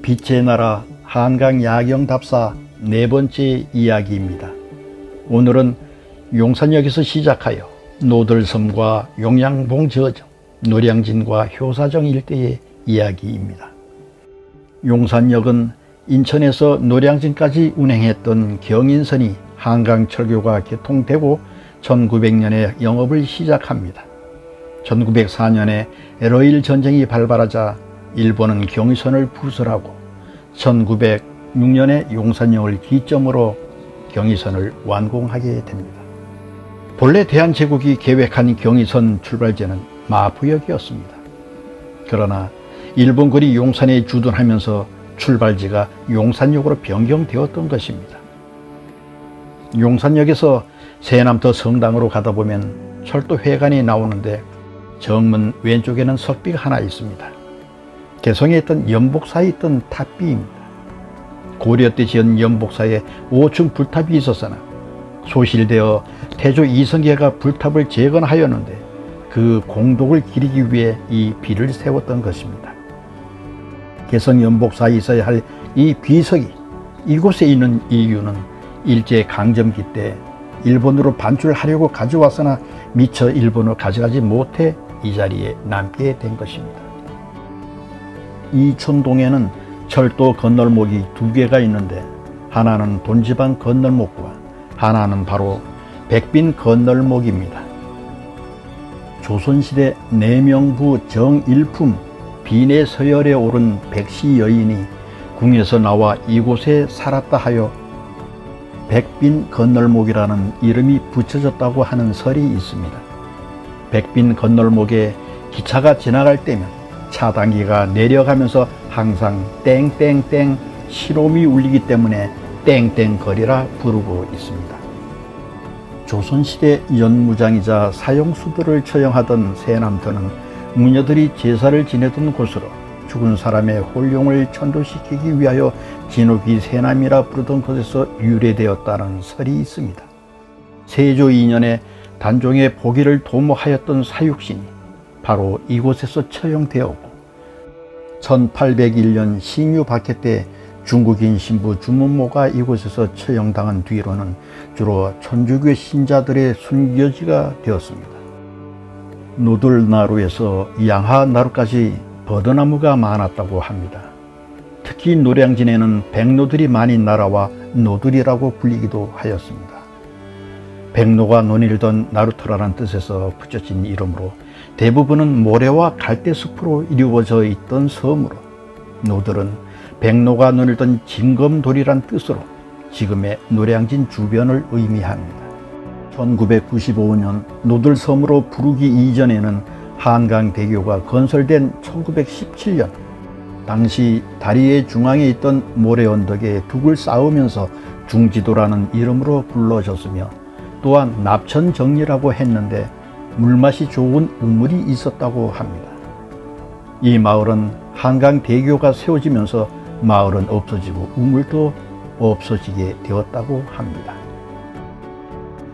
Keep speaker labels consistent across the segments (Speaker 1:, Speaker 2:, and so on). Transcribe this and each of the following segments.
Speaker 1: 빛의 나라 한강 야경답사 네 번째 이야기입니다. 오늘은 용산역에서 시작하여 노들섬과 용양봉 저정, 노량진과 효사정 일대의 이야기입니다. 용산역은 인천에서 노량진까지 운행했던 경인선이 한강철교가 개통되고 1900년에 영업을 시작합니다. 1904년에 러일 전쟁이 발발하자 일본은 경의선을 부설하고 1906년에 용산역을 기점으로 경의선을 완공하게 됩니다. 본래 대한제국이 계획한 경의선 출발지는 마포역이었습니다. 그러나 일본군이 용산에 주둔하면서 출발지가 용산역으로 변경되었던 것입니다. 용산역에서 세남터 성당으로 가다 보면 철도회관이 나오는데 정문 왼쪽에는 석비가 하나 있습니다. 개성에 있던 연복사에 있던 탑비입니다. 고려 때 지은 연복사에 5층 불탑이 있었으나 소실되어 태조 이성계가 불탑을 재건하였는데 그 공덕을 기리기 위해 이 비를 세웠던 것입니다. 개성 연복사에 있어야 할 이 비석이 이곳에 있는 이유는 일제강점기 때 일본으로 반출하려고 가져왔으나 미처 일본으로 가져가지 못해 이 자리에 남게 된 것입니다. 이촌동에는 철도 건널목이 두 개가 있는데 하나는 돈지방 건널목과 하나는 바로 백빈 건널목입니다. 조선시대 내명부 정일품 비내 서열에 오른 백시 여인이 궁에서 나와 이곳에 살았다 하여 백빈 건널목이라는 이름이 붙여졌다고 하는 설이 있습니다. 백빈 건널목에 기차가 지나갈 때면 차단기가 내려가면서 항상 땡땡땡 시롬이 울리기 때문에 땡땡거리라 부르고 있습니다. 조선시대 연무장이자 사형수들을 처형하던 세남터는 무녀들이 제사를 지내던 곳으로 죽은 사람의 홀룡을 천도시키기 위하여 진옥이 세남이라 부르던 곳에서 유래되었다는 설이 있습니다. 세조 2년에 단종의 보기를 도모하였던 사육신이 바로 이곳에서 처형되었고 1801년 신유 박해 때 중국인 신부 주문모가 이곳에서 처형당한 뒤로는 주로 천주교 신자들의 순교지가 되었습니다. 노들나루에서 양하나루까지 버드나무가 많았다고 합니다. 특히 노량진에는 백로들이 많이 날아와 노들이라고 불리기도 하였습니다. 백로가 논일던 나루터라는 뜻에서 붙여진 이름으로 대부분은 모래와 갈대숲으로 이루어져 있던 섬으로 노들은 백로가 논일던 징검돌이란 뜻으로 지금의 노량진 주변을 의미합니다. 1995년 노들섬으로 부르기 이전에는 한강대교가 건설된 1917년 당시 다리의 중앙에 있던 모래언덕에 둑을 쌓으면서 중지도라는 이름으로 불러졌으며 또한 납천정리라고 했는데 물맛이 좋은 우물이 있었다고 합니다. 이 마을은 한강대교가 세워지면서 마을은 없어지고 우물도 없어지게 되었다고 합니다.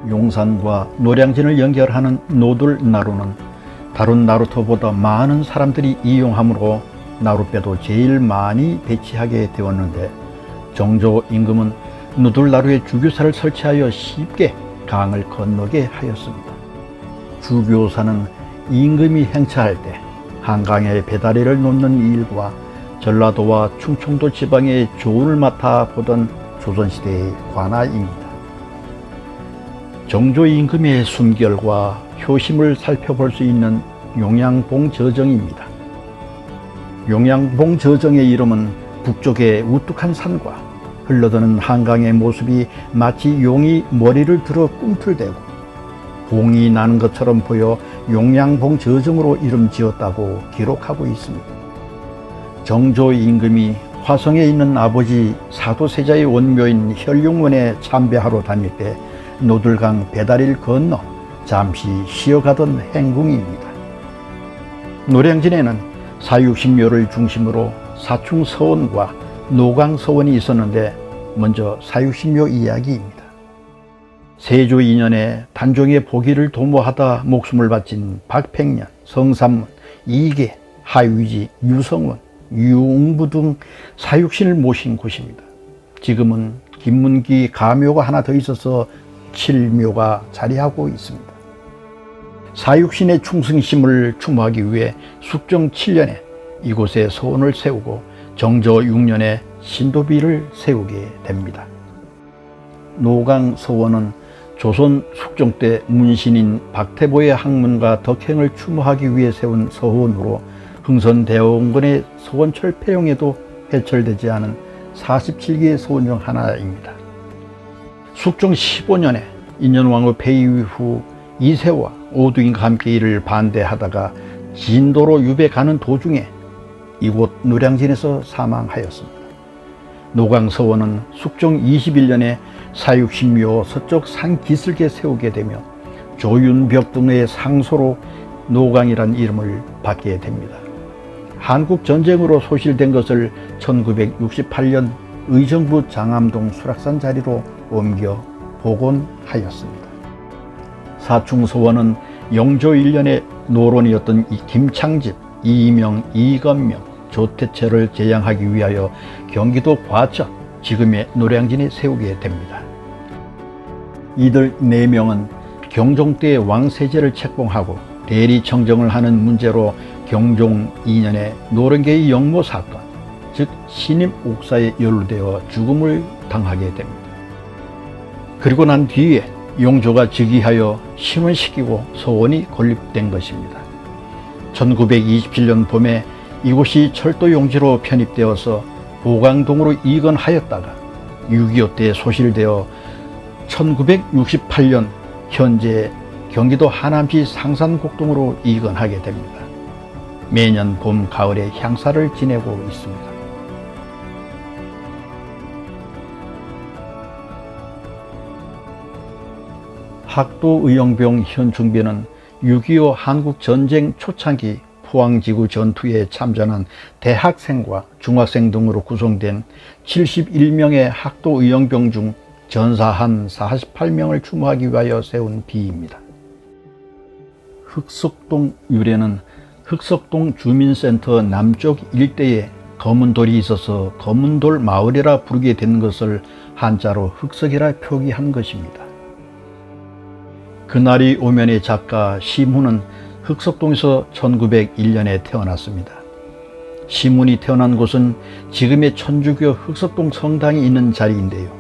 Speaker 1: 용산과 노량진을 연결하는 노들나루는 다른 나루터보다 많은 사람들이 이용하므로 나룻배도 제일 많이 배치하게 되었는데 정조 임금은 노들나루에 주교사를 설치하여 쉽게 강을 건너게 하였습니다. 주교사는 임금이 행차할 때 한강에 배다리를 놓는 일과 전라도와 충청도 지방의 조를 맡아 보던 조선시대의 관아입니다. 정조 임금의 순결과 효심을 살펴볼 수 있는 용양봉 저정입니다. 용양봉 저정의 이름은 북쪽의 우뚝한 산과 흘러드는 한강의 모습이 마치 용이 머리를 들어 꿈틀대고 봉이 나는 것처럼 보여 용양봉 저정으로 이름 지었다고 기록하고 있습니다. 정조 임금이 화성에 있는 아버지 사도세자의 원묘인 혈룡원에 참배하러 다닐 때 노들강 배다리를 건너 잠시 쉬어가던 행궁입니다. 노량진에는 사육신묘를 중심으로 사충서원과 노강서원이 있었는데 먼저 사육신묘 이야기입니다. 세조 2년에 단종의 보기를 도모하다 목숨을 바친 박팽년, 성삼문, 이계, 하위지, 유성원, 유웅부 등 사육신을 모신 곳입니다. 지금은 김문기 가묘가 하나 더 있어서 칠묘가 자리하고 있습니다. 사육신의 충성심을 추모하기 위해 숙종 7년에 이곳에 서원을 세우고 정조 6년에 신도비를 세우게 됩니다. 노강 서원은 조선 숙종 때 문신인 박태보의 학문과 덕행을 추모하기 위해 세운 서원으로 흥선대원군의 서원철 폐용에도 회철되지 않은 47개의 서원 중 하나입니다. 숙종 15년에 인현왕후 폐위 후 이세와 오두인과 함께 이를 반대하다가 진도로 유배 가는 도중에 이곳 노량진에서 사망하였습니다. 노강서원은 숙종 21년에 사육신묘 서쪽 산기슭에 세우게 되며 조윤벽 등의 상소로 노강이란 이름을 받게 됩니다. 한국 전쟁으로 소실된 것을 1968년 의정부 장암동 수락산 자리로 옮겨 복원하였습니다. 사충서원은 영조 1년에 노론이었던 김창집, 이명, 이건명, 조태철을 제양하기 위하여 경기도 과천, 지금의 노량진에 세우게 됩니다. 이들 4명은 경종 때 왕세제를 책봉하고 대리청정을 하는 문제로 경종 2년에 노령계의 영모 사건, 즉 신임 옥사에 연루되어 죽음을 당하게 됩니다. 그리고 난 뒤에 용조가 즉위하여 심원시키고 서원이 건립된 것입니다. 1927년 봄에 이곳이 철도용지로 편입되어서 보강동으로 이건하였다가 6.25 때 소실되어 1968년 현재 경기도 하남시 상산곡동으로 이건하게 됩니다. 매년 봄, 가을에 향사를 지내고 있습니다. 학도의용병 현충비는 6.25 한국전쟁 초창기 포항지구 전투에 참전한 대학생과 중학생 등으로 구성된 71명의 학도의용병 중 전사한 48명을 추모하기 위하여 세운 비입니다. 흑석동 유래는 흑석동 주민센터 남쪽 일대에 검은돌이 있어서 검은돌 마을이라 부르게 된 것을 한자로 흑석이라 표기한 것입니다. 그날이 오면의 작가 심훈은 흑석동에서 1901년에 태어났습니다. 심훈이 태어난 곳은 지금의 천주교 흑석동 성당이 있는 자리인데요.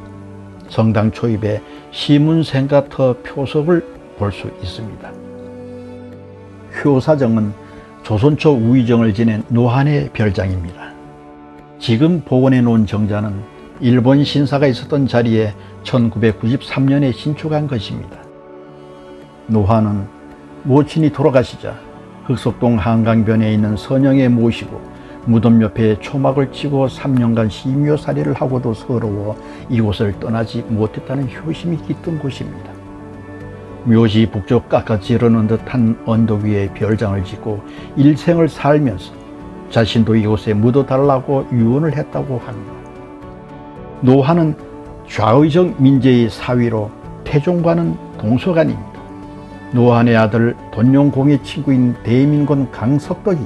Speaker 1: 성당 초입에 심훈생가터 표석을 볼 수 있습니다. 효사정은 조선 초 우의정을 지낸 노한의 별장입니다. 지금 복원해 놓은 정자는 일본 신사가 있었던 자리에 1993년에 신축한 것입니다. 노한은 모친이 돌아가시자 흑석동 한강변에 있는 선영에 모시고 무덤 옆에 초막을 치고 3년간 심요살이를 하고도 서러워 이곳을 떠나지 못했다는 효심이 깃든 곳입니다. 묘지 북쪽 깎아지르는 듯한 언덕 위에 별장을 짓고 일생을 살면서 자신도 이곳에 묻어달라고 유언을 했다고 합니다. 노한은 좌의정 민재의 사위로 태종과는 동서간입니다. 노한의 아들 돈룡공의 친구인 대민군 강석덕이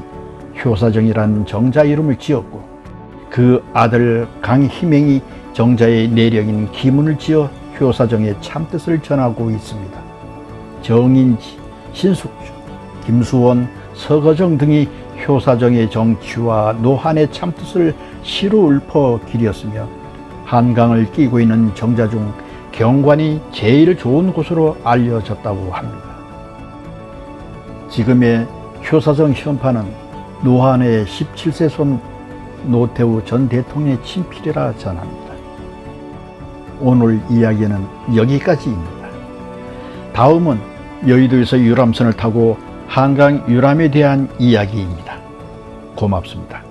Speaker 1: 효사정이라는 정자 이름을 지었고 그 아들 강희맹이 정자의 내력인 기문을 지어 효사정의 참뜻을 전하고 있습니다. 정인지, 신숙주, 김수원, 서거정 등이 효사정의 정치와 노한의 참뜻을 시로 읊어 기렸으며 한강을 끼고 있는 정자 중 경관이 제일 좋은 곳으로 알려졌다고 합니다. 지금의 효사정 현판은 노한의 17세 손 노태우 전 대통령의 친필이라 전합니다. 오늘 이야기는 여기까지입니다. 다음은 여의도에서 유람선을 타고 한강 유람에 대한 이야기입니다. 고맙습니다.